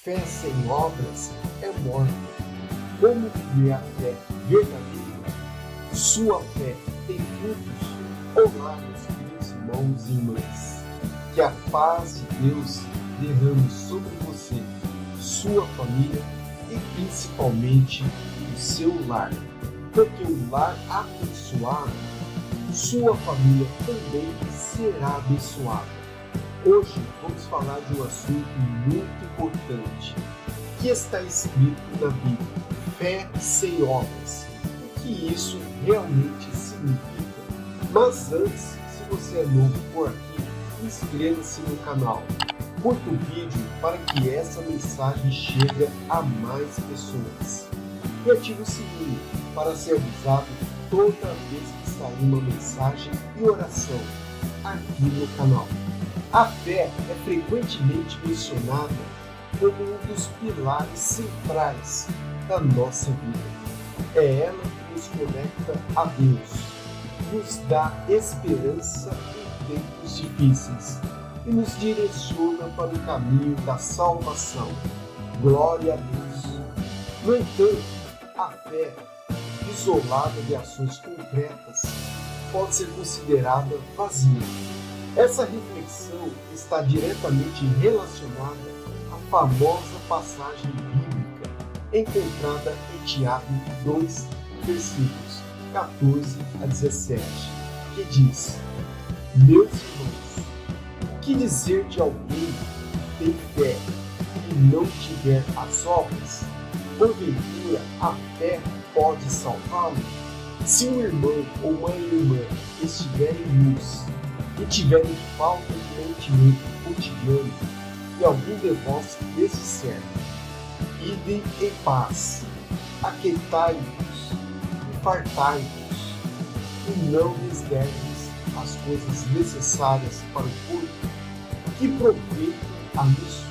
Fé sem obras é morta. Como que é a fé verdadeira? Sua fé tem frutos? Olá, meus irmãos e irmãs. Que a paz de Deus derrame sobre você, sua família e principalmente o seu lar. Porque o lar abençoado, sua família também será abençoada. Hoje vamos falar de um assunto muito importante, que está escrito na Bíblia: fé sem obras. O que isso realmente significa? Mas antes, se você é novo por aqui, inscreva-se no canal, curta o vídeo para que essa mensagem chegue a mais pessoas e ative o sininho para ser avisado toda vez que sair uma mensagem e oração aqui no canal. A fé é frequentemente mencionada como um dos pilares centrais da nossa vida. É ela que nos conecta a Deus, nos dá esperança em tempos difíceis e nos direciona para o caminho da salvação. Glória a Deus! No entanto, a fé, isolada de ações concretas, pode ser considerada vazia. Essa reflexão está diretamente relacionada à famosa passagem bíblica encontrada em Tiago 2, versículos 14 a 17, que diz: Meus irmãos, o que dizer de alguém que tem fé e não tiver as obras? Porventura, a fé pode salvá-lo? Se um irmão ou uma irmã estiverem nus e tiverem falta de mantimento cotidiano, e algum de vós lhes disser: Ide em paz, aquietai-vos e fartai-vos, e não lhes derdes as coisas necessárias para o corpo, que proveito há nisso?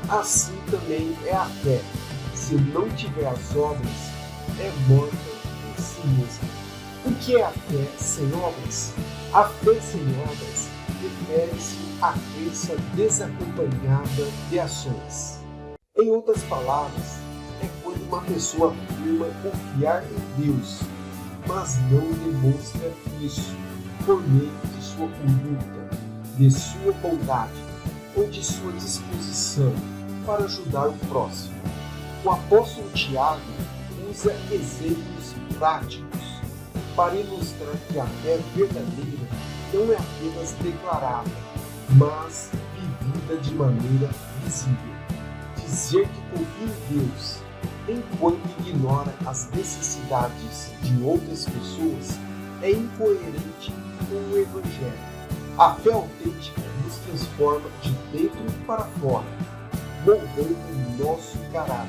Assim também é a fé, se não tiver as obras, é morta em si mesma. O que é a fé sem obras? A fé sem obras refere-se à crença desacompanhada de ações. Em outras palavras, é quando uma pessoa afirma confiar em Deus, mas não demonstra isso por meio de sua conduta, de sua bondade ou de sua disposição para ajudar o próximo. O apóstolo Tiago usa exemplos práticos para ilustrar que a fé verdadeira não é apenas declarada, mas vivida de maneira visível. Dizer que confia em Deus enquanto ignora as necessidades de outras pessoas é incoerente com o Evangelho. A fé autêntica nos transforma de dentro para fora, moldando o nosso caráter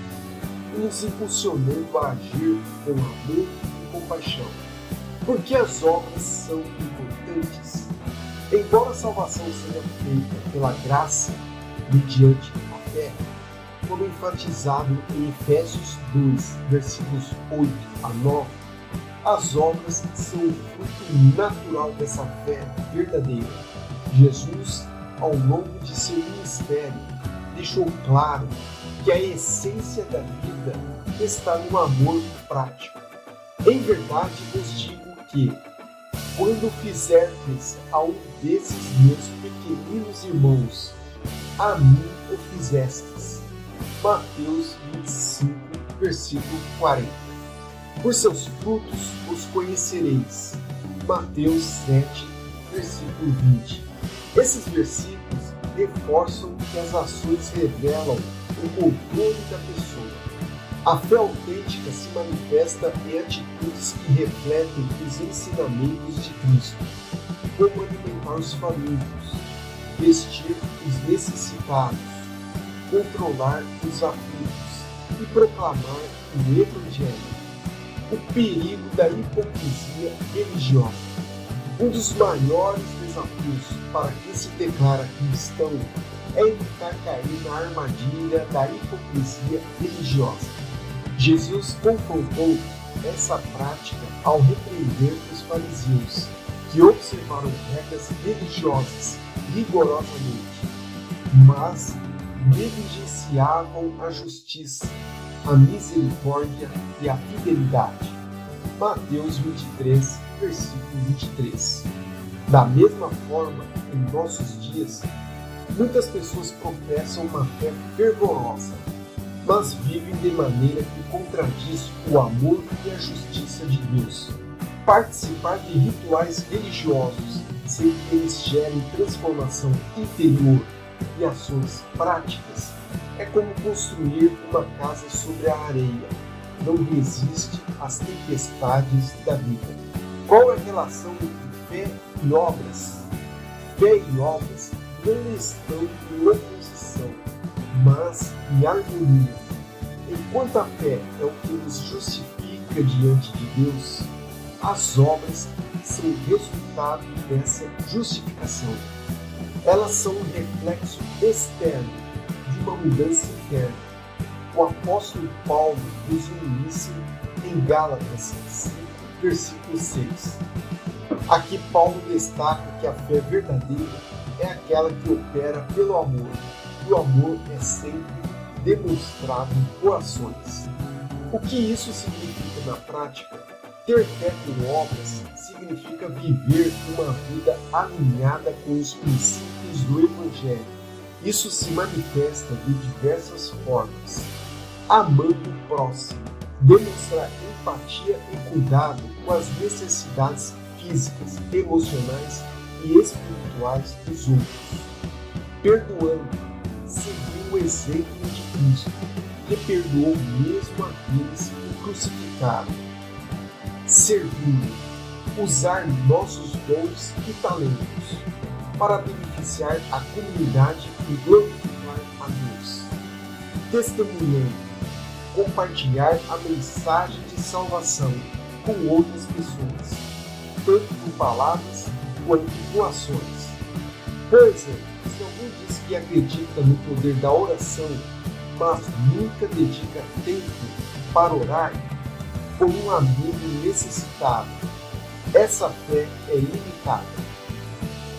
e nos impulsionando a agir com amor e compaixão. Porque as obras são importantes. Embora a salvação seja feita pela graça mediante a fé, como enfatizado em Efésios 2, versículos 8 a 9, as obras são o fruto natural dessa fé verdadeira. Jesus, ao longo de seu ministério, deixou claro que a essência da vida está no amor prático. Em verdade vos digo que, quando fizerdes a um desses meus pequeninos irmãos, a mim o fizestes. Mateus 25, versículo 40. Por seus frutos os conhecereis. Mateus 7, versículo 20. Esses versículos reforçam que as ações revelam o controle da pessoa. A fé autêntica se manifesta em atitudes que refletem os ensinamentos de Cristo, como alimentar os famintos, vestir os necessitados, controlar os aflitos e proclamar o Evangelho. O perigo da hipocrisia religiosa. Um dos maiores desafios para quem se declara cristão é evitar cair na armadilha da hipocrisia religiosa. Jesus confrontou essa prática ao repreender os fariseus, que observaram regras religiosas rigorosamente, mas negligenciavam a justiça, a misericórdia e a fidelidade. Mateus 23, versículo 23. Da mesma forma, em nossos dias, muitas pessoas professam uma fé fervorosa, mas vivem de maneira que contradiz o amor e a justiça de Deus. Participar de rituais religiosos sem que eles gerem transformação interior e ações práticas é como construir uma casa sobre a areia. Não resiste às tempestades da vida. Qual é a relação entre fé e obras? Fé e obras não estão em oposição, mas em harmonia. Enquanto a fé é o que nos justifica diante de Deus, as obras são o resultado dessa justificação. Elas são um reflexo externo de uma mudança interna. O apóstolo Paulo resume isso em Gálatas 5, versículo 6. Aqui Paulo destaca que a fé verdadeira é aquela que opera pelo amor. E o amor é sempre demonstrado por ações. O que isso significa na prática? Ter fé com obras significa viver uma vida alinhada com os princípios do Evangelho. Isso se manifesta de diversas formas. Amando o próximo, demonstrar empatia e cuidado com as necessidades físicas, emocionais e espirituais dos outros. Perdoando, seguir o exemplo de Cristo, que perdoou mesmo aqueles que o crucificaram. Servindo, usar nossos dons e talentos para beneficiar a comunidade e glorificar a Deus. Testemunhando, compartilhar a mensagem de salvação com outras pessoas, tanto por palavras quanto por ações. Por exemplo, se alguém diz que acredita no poder da oração, mas nunca dedica tempo para orar, como um amigo necessitado, essa fé é limitada.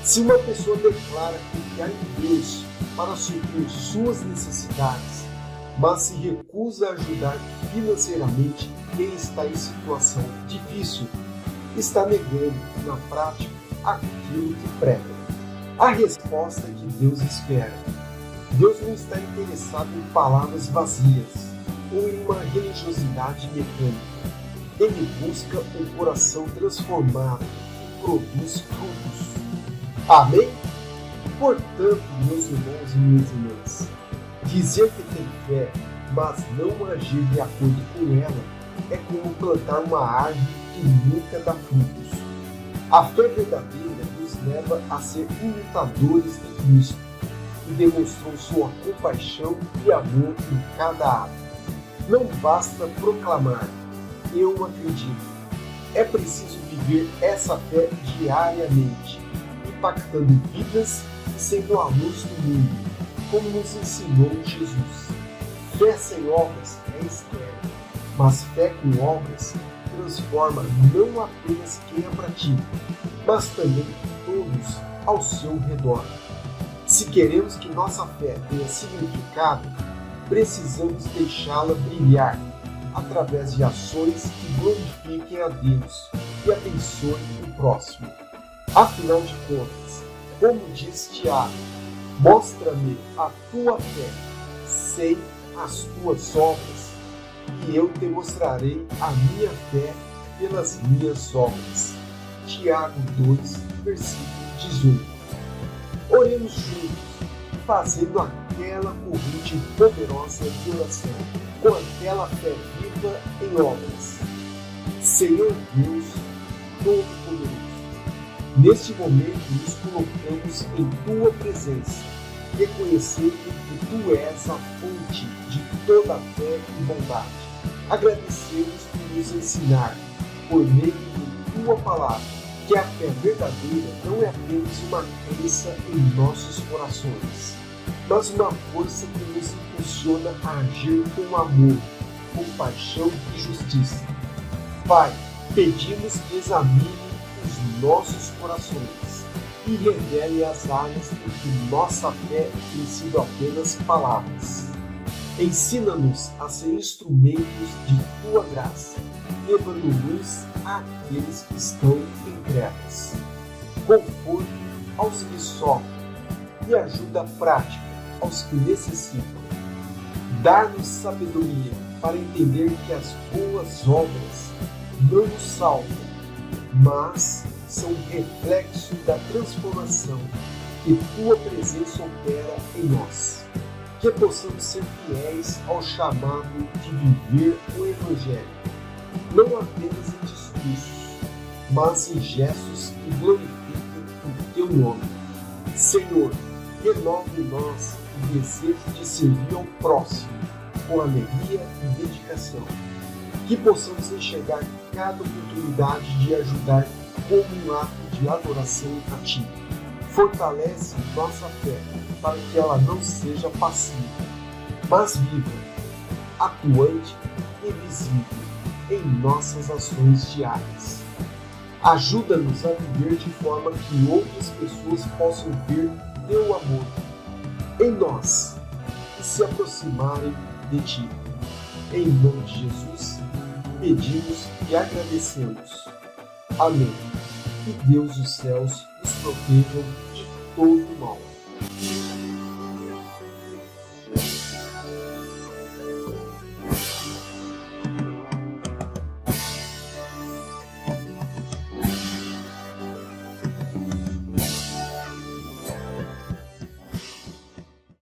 Se uma pessoa declara confiar em Deus para suprir suas necessidades, mas se recusa a ajudar financeiramente quem está em situação difícil, está negando, na prática, aquilo que prega. A resposta que Deus espera. Deus não está interessado em palavras vazias ou em uma religiosidade mecânica. Ele busca um coração transformado que produz frutos. Amém? Portanto, meus irmãos e minhas irmãs, dizer que tem fé, mas não agir de acordo com ela, é como plantar uma árvore que nunca dá frutos. A fé verdadeira nos leva a ser imitadores de Cristo, que demonstrou sua compaixão e amor em cada ato. Não basta proclamar, eu acredito. É preciso viver essa fé diariamente, impactando vidas e sendo a luz do mundo, como nos ensinou Jesus. Fé sem obras é estéril, mas fé com obras transforma não apenas quem a pratica, mas também todos ao seu redor. Se queremos que nossa fé tenha significado, precisamos deixá-la brilhar através de ações que glorifiquem a Deus e abençoem o próximo. Afinal de contas, como diz Tiago, mostra-me a tua fé sem as tuas obras, e eu te mostrarei a minha fé pelas minhas obras. Tiago 2, versículo 18. Oremos juntos, fazendo aquela corrente poderosa de oração, com aquela fé viva em obras. Senhor Deus Todo-Poderoso, neste momento nos colocamos em Tua presença, reconhecendo que Tu és a fonte de toda a fé e bondade. Agradecemos por nos ensinar, por meio de Tua palavra, que a fé verdadeira não é apenas uma crença em nossos corações, mas uma força que nos impulsiona a agir com amor, compaixão e justiça. Pai, pedimos que examine os nossos corações e revele as áreas em que nossa fé tem sido apenas palavras. Ensina-nos a ser instrumentos de Tua graça, levando luz àqueles que estão em trevas, conforto aos que sofrem e ajuda prática aos que necessitam. Dar-nos sabedoria para entender que as boas obras não nos salvam, mas são reflexo da transformação que Tua presença opera em nós. Que possamos ser fiéis ao chamado de viver o Evangelho, não apenas em discursos, mas em gestos que glorifiquem o Teu nome. Senhor, renova em nós o desejo de servir ao próximo com alegria e dedicação. Que possamos enxergar cada oportunidade de ajudar como um ato de adoração a Ti. Fortalece nossa fé para que ela não seja passiva, mas viva, atuante e visível em nossas ações diárias. Ajuda-nos a viver de forma que outras pessoas possam ver Teu amor em nós e se aproximarem de Ti. Em nome de Jesus, pedimos e agradecemos. Amém. Que Deus dos céus nos protejam de todo mal.